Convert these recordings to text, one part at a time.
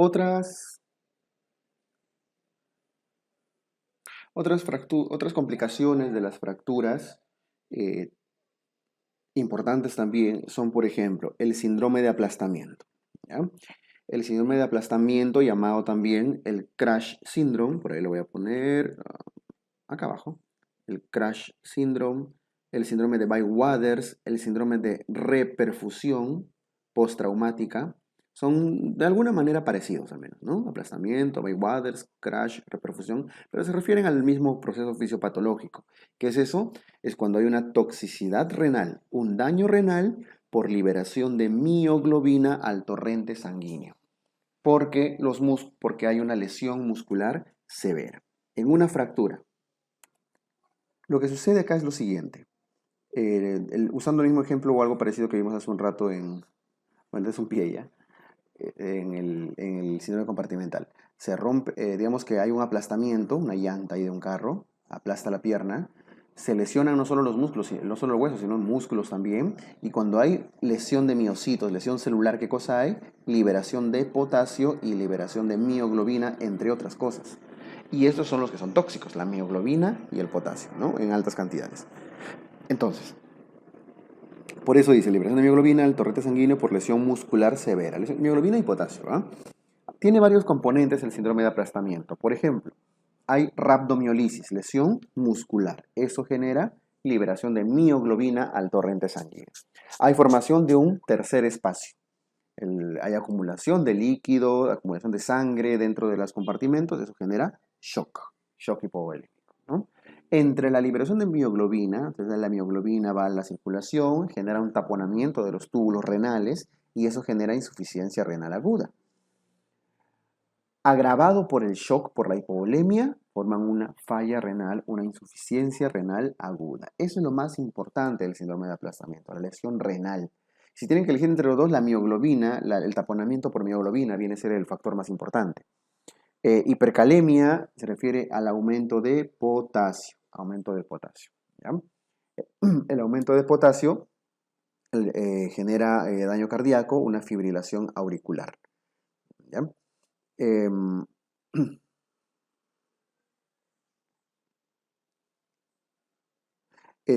Otras, otras complicaciones de las fracturas eh, importantes también son, por ejemplo, el síndrome de aplastamiento. ¿Ya? El síndrome de aplastamiento, llamado también el crash syndrome, por ahí lo voy a poner acá abajo. El crash syndrome, el síndrome de Bywaters, el síndrome de reperfusión postraumática, son de alguna manera parecidos al menos, ¿no? Aplastamiento, Bywaters, crash, reperfusión, pero se refieren al mismo proceso fisiopatológico. ¿Qué es eso? Es cuando hay una toxicidad renal, un daño renal por liberación de mioglobina al torrente sanguíneo, porque hay una lesión muscular severa. En una fractura, lo que sucede acá es lo siguiente. Usando el mismo ejemplo o algo parecido que vimos hace un rato bueno, es un pie ya, en el síndrome compartimental. Se rompe, digamos que hay un aplastamiento, una llanta ahí de un carro, aplasta la pierna, se lesionan no solo los músculos, no solo los huesos, sino músculos también. Y cuando hay lesión de miocitos, lesión celular, ¿qué cosa hay? Liberación de potasio y liberación de mioglobina, entre otras cosas. Y estos son los que son tóxicos, la mioglobina y el potasio, ¿no? En altas cantidades. Entonces, por eso dice liberación de mioglobina al torrente sanguíneo por lesión muscular severa. Mioglobina y potasio, ¿ah? Tiene varios componentes el síndrome de aplastamiento. Por ejemplo, hay rhabdomiolisis, lesión muscular. Eso genera liberación de mioglobina al torrente sanguíneo. Hay formación de un tercer espacio. Hay acumulación de líquido, acumulación de sangre dentro de los compartimentos. Eso genera shock hipovolémico, ¿no? Entre la liberación de mioglobina, entonces la mioglobina va a la circulación, genera un taponamiento de los túbulos renales y eso genera insuficiencia renal aguda. Agravado por el shock, por la hipovolemia, forman una falla renal, una insuficiencia renal aguda. Eso es lo más importante del síndrome de aplastamiento, la lesión renal. Si tienen que elegir entre los dos, la mioglobina, el taponamiento por mioglobina viene a ser el factor más importante. Hipercalemia se refiere al aumento de potasio. ¿Ya? El aumento de potasio genera daño cardíaco, una fibrilación auricular. ¿Ya? Em,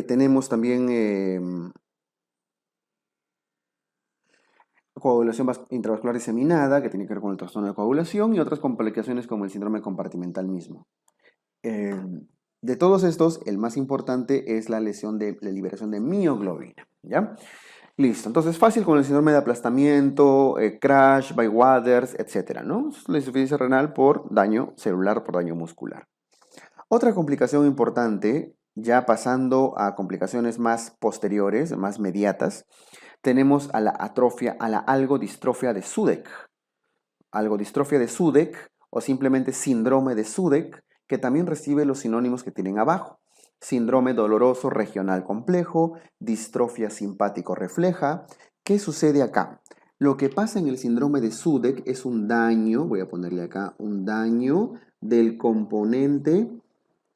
tenemos también coagulación intravascular diseminada, que tiene que ver con el trastorno de coagulación, y otras complicaciones como el síndrome compartimental mismo. De todos estos, el más importante es la lesión de la liberación de mioglobina. ¿Ya? Listo, entonces fácil con el síndrome de aplastamiento, crash, Bywaters, etc., ¿no? La insuficiencia renal por daño celular, por daño muscular. Otra complicación importante, ya pasando a complicaciones más posteriores, más mediatas, tenemos a la atrofia, a la algodistrofia de Sudeck. Algodistrofia de Sudeck o simplemente síndrome de Sudeck, que también recibe los sinónimos que tienen abajo. Síndrome doloroso regional complejo, distrofia simpático refleja. ¿Qué sucede acá? Lo que pasa en el síndrome de Sudeck es un daño, voy a ponerle acá, un daño del componente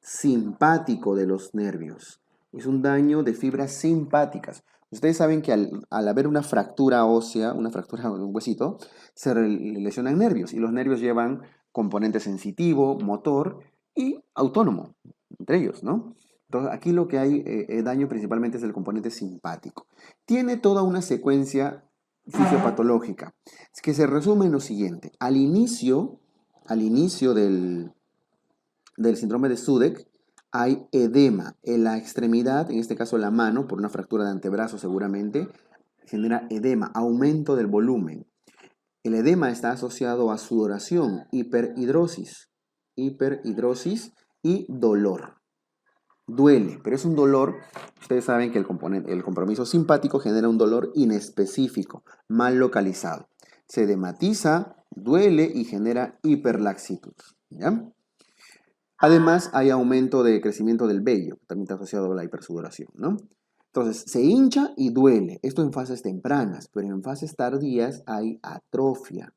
simpático de los nervios. Es un daño de fibras simpáticas. Ustedes saben que al haber una fractura ósea, una fractura de un huesito, se lesionan nervios y los nervios llevan componente sensitivo, motor y autónomo, entre ellos, ¿no? Entonces aquí lo que hay daño principalmente es el componente simpático. Tiene toda una secuencia fisiopatológica que se resume en lo siguiente. Al inicio del síndrome de Sudeck hay edema en la extremidad, en este caso la mano, por una fractura de antebrazo seguramente, genera edema, aumento del volumen. El edema está asociado a sudoración, hiperhidrosis y dolor. Duele, pero es un dolor, ustedes saben que el compromiso simpático genera un dolor inespecífico, mal localizado. Se edematiza, duele y genera hiperlaxitud. ¿Ya? Además, hay aumento de crecimiento del vello, también está asociado a la hipersudoración, ¿no? Entonces, se hincha y duele, esto en fases tempranas, pero en fases tardías hay atrofia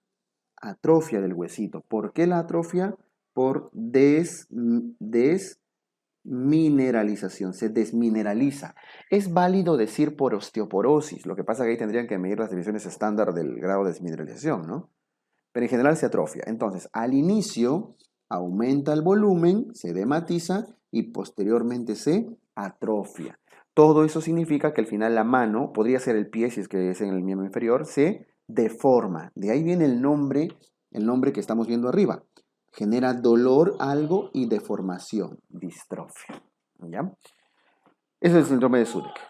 del huesito. ¿Por qué la atrofia? Por desmineralización, se desmineraliza. Es válido decir por osteoporosis, lo que pasa es que ahí tendrían que medir las divisiones estándar del grado de desmineralización, ¿no? pero en general se atrofia. Entonces, al inicio aumenta el volumen, se dematiza y posteriormente se atrofia. Todo eso significa que al final la mano, podría ser el pie si es que es en el miembro inferior, se deforma. De ahí viene el nombre que estamos viendo arriba. Genera dolor algo y deformación, distrofia. ¿Ya? Ese es el síndrome de Zurich.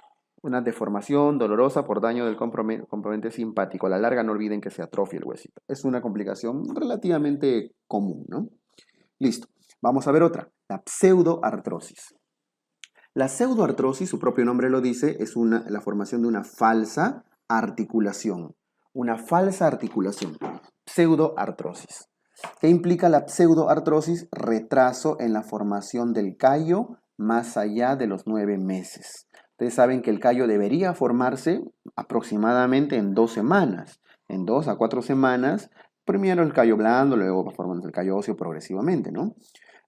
Una deformación dolorosa por daño del componente simpático. A la larga no olviden que se atrofia el huesito. Es una complicación relativamente común, ¿no? Listo. Vamos a ver otra. La pseudoartrosis. La pseudoartrosis, su propio nombre lo dice, es la formación de una falsa articulación. Una falsa articulación. Pseudoartrosis. ¿Qué implica la pseudoartrosis? Retraso en la formación del callo más allá de los 9 meses. Ustedes saben que el callo debería formarse aproximadamente en 2 semanas. En 2 a 4 semanas, primero el callo blando, luego va formando el callo óseo progresivamente, ¿no?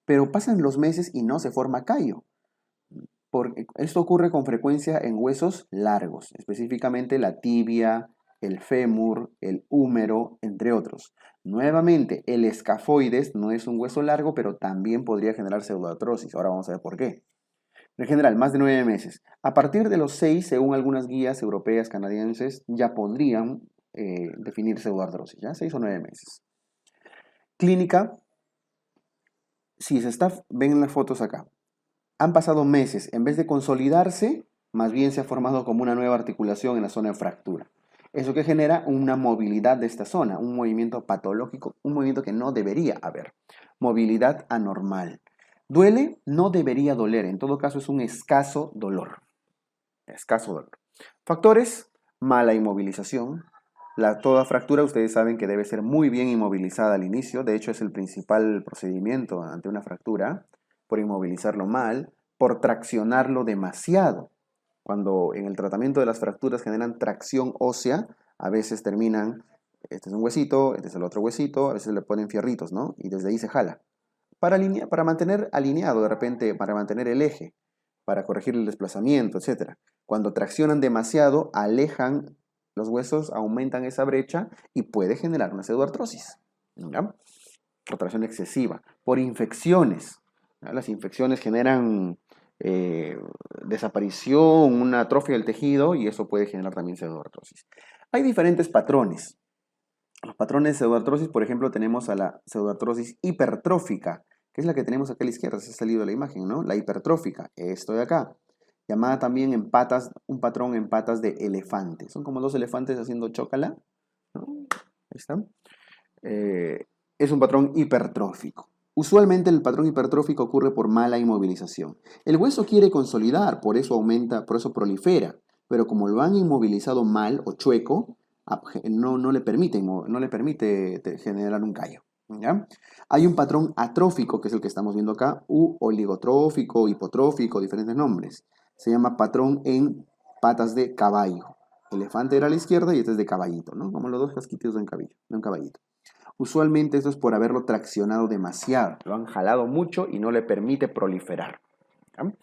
Pero pasan los meses y no se forma callo. Esto ocurre con frecuencia en huesos largos, específicamente la tibia, el fémur, el húmero, entre otros. Nuevamente, el escafoides no es un hueso largo, pero también podría generar pseudoartrosis. Ahora vamos a ver por qué. En general, más de 9 meses. A partir de los 6, según algunas guías europeas, canadienses, ya podrían definir pseudoartrosis, ¿ya? 6 o 9 meses. Clínica, si se ven las fotos acá. Han pasado meses, en vez de consolidarse, más bien se ha formado como una nueva articulación en la zona de fractura. Eso que genera una movilidad de esta zona, un movimiento patológico, un movimiento que no debería haber. Movilidad anormal. ¿Duele? No debería doler, en todo caso es un escaso dolor. Escaso dolor. Factores, mala inmovilización. Toda fractura ustedes saben que debe ser muy bien inmovilizada al inicio, de hecho es el principal procedimiento ante una fractura, por inmovilizarlo mal, por traccionarlo demasiado. Cuando en el tratamiento de las fracturas generan tracción ósea, a veces terminan, este es un huesito, este es el otro huesito, a veces le ponen fierritos, ¿no? Y desde ahí se jala. Para mantener alineado de repente, para mantener el eje, para corregir el desplazamiento, etc. Cuando traccionan demasiado, alejan los huesos, aumentan esa brecha y puede generar una pseudoartrosis. ¿Ya? Por tracción excesiva, por infecciones. ¿Ya? Las infecciones generan desaparición, una atrofia del tejido y eso puede generar también pseudoartrosis. Hay diferentes patrones. Los patrones de pseudoartrosis, por ejemplo, tenemos a la pseudoartrosis hipertrófica, que es la que tenemos acá a la izquierda, se ha salido de la imagen, ¿no? La hipertrófica, esto de acá, llamada también en patas, un patrón en patas de elefante. Son como dos elefantes haciendo chócala, ¿no? Ahí está. Es un patrón hipertrófico. Usualmente el patrón hipertrófico ocurre por mala inmovilización. El hueso quiere consolidar, por eso aumenta, por eso prolifera, pero como lo han inmovilizado mal o chueco, no le permite generar un callo. ¿Ya? Hay un patrón atrófico, que es el que estamos viendo acá, u oligotrófico, hipotrófico, diferentes nombres. Se llama patrón en patas de caballo. Elefante era a la izquierda y este es de caballito, ¿no? Como los dos casquitos de un caballito. Usualmente esto es por haberlo traccionado demasiado. Lo han jalado mucho y no le permite proliferar. ¿Ya?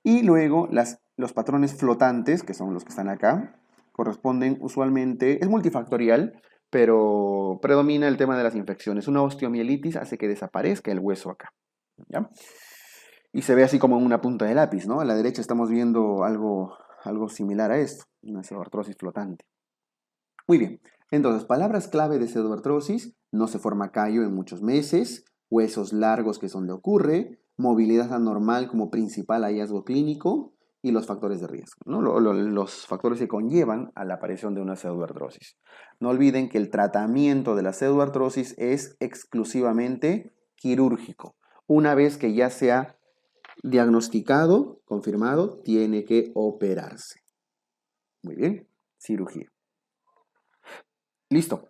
Y luego los patrones flotantes, que son los que están acá, corresponden usualmente, es multifactorial, pero predomina el tema de las infecciones. Una osteomielitis hace que desaparezca el hueso acá. ¿Ya? Y se ve así como en una punta de lápiz, ¿no? A la derecha estamos viendo algo similar a esto, una pseudoartrosis flotante. Muy bien, entonces, palabras clave de pseudoartrosis: no se forma callo en muchos meses, huesos largos, que es donde ocurre, movilidad anormal como principal hallazgo clínico y los factores de riesgo, ¿no? Los factores que conllevan a la aparición de una pseudoartrosis. No olviden que el tratamiento de la pseudoartrosis es exclusivamente quirúrgico. Una vez que ya sea diagnosticado, confirmado, tiene que operarse. Muy bien, cirugía. Listo.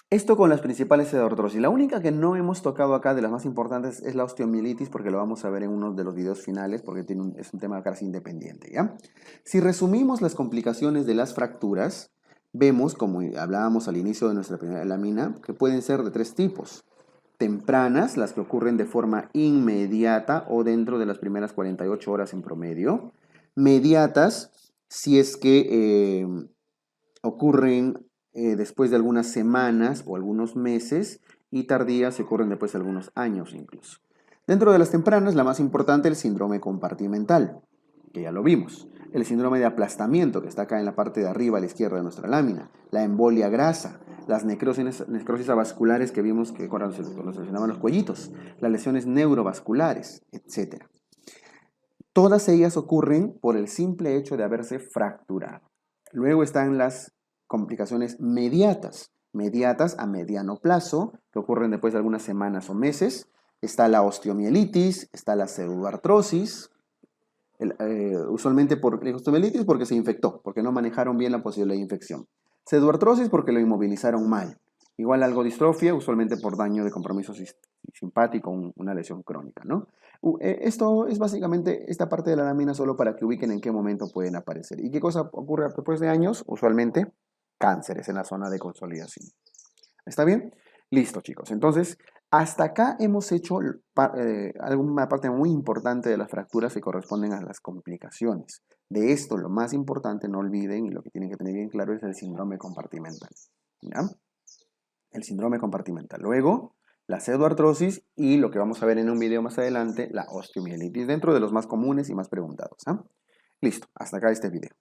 Esto con las principales pseudoartrosis. La única que no hemos tocado acá de las más importantes es la osteomielitis, porque lo vamos a ver en uno de los videos finales, porque es un tema casi independiente, ¿ya? Si resumimos las complicaciones de las fracturas, vemos, como hablábamos al inicio de nuestra primera lámina, que pueden ser de 3 tipos. Tempranas, las que ocurren de forma inmediata o dentro de las primeras 48 horas en promedio. Mediatas, si es que ocurren después de algunas semanas o algunos meses, y tardías se ocurren después de algunos años incluso. Dentro de las tempranas, la más importante es el síndrome compartimental, que ya lo vimos. El síndrome de aplastamiento, que está acá en la parte de arriba a la izquierda de nuestra lámina. La embolia grasa, las necrosis avasculares que vimos que cuando se lesionaban los cuellitos, las lesiones neurovasculares, etc. Todas ellas ocurren por el simple hecho de haberse fracturado. Luego están las complicaciones mediatas a mediano plazo, que ocurren después de algunas semanas o meses. Está la osteomielitis, está la pseudoartrosis, usualmente por la osteomielitis porque se infectó, porque no manejaron bien la posible infección. Pseudoartrosis porque lo inmovilizaron mal. Igual algo distrofia, usualmente por daño de compromiso simpático, una lesión crónica, ¿no? Esto es básicamente esta parte de la lámina solo para que ubiquen en qué momento pueden aparecer. ¿Y qué cosa ocurre después de años? Usualmente cánceres en la zona de consolidación. ¿Está bien? Listo, chicos. Entonces, hasta acá hemos hecho alguna parte muy importante de las fracturas que corresponden a las complicaciones. De esto, lo más importante, no olviden, y lo que tienen que tener bien claro es el síndrome compartimental. ¿Ya? El síndrome compartimental. Luego, la pseudoartrosis y lo que vamos a ver en un video más adelante, la osteomielitis, dentro de los más comunes y más preguntados. ¿Ah? Listo, hasta acá este video.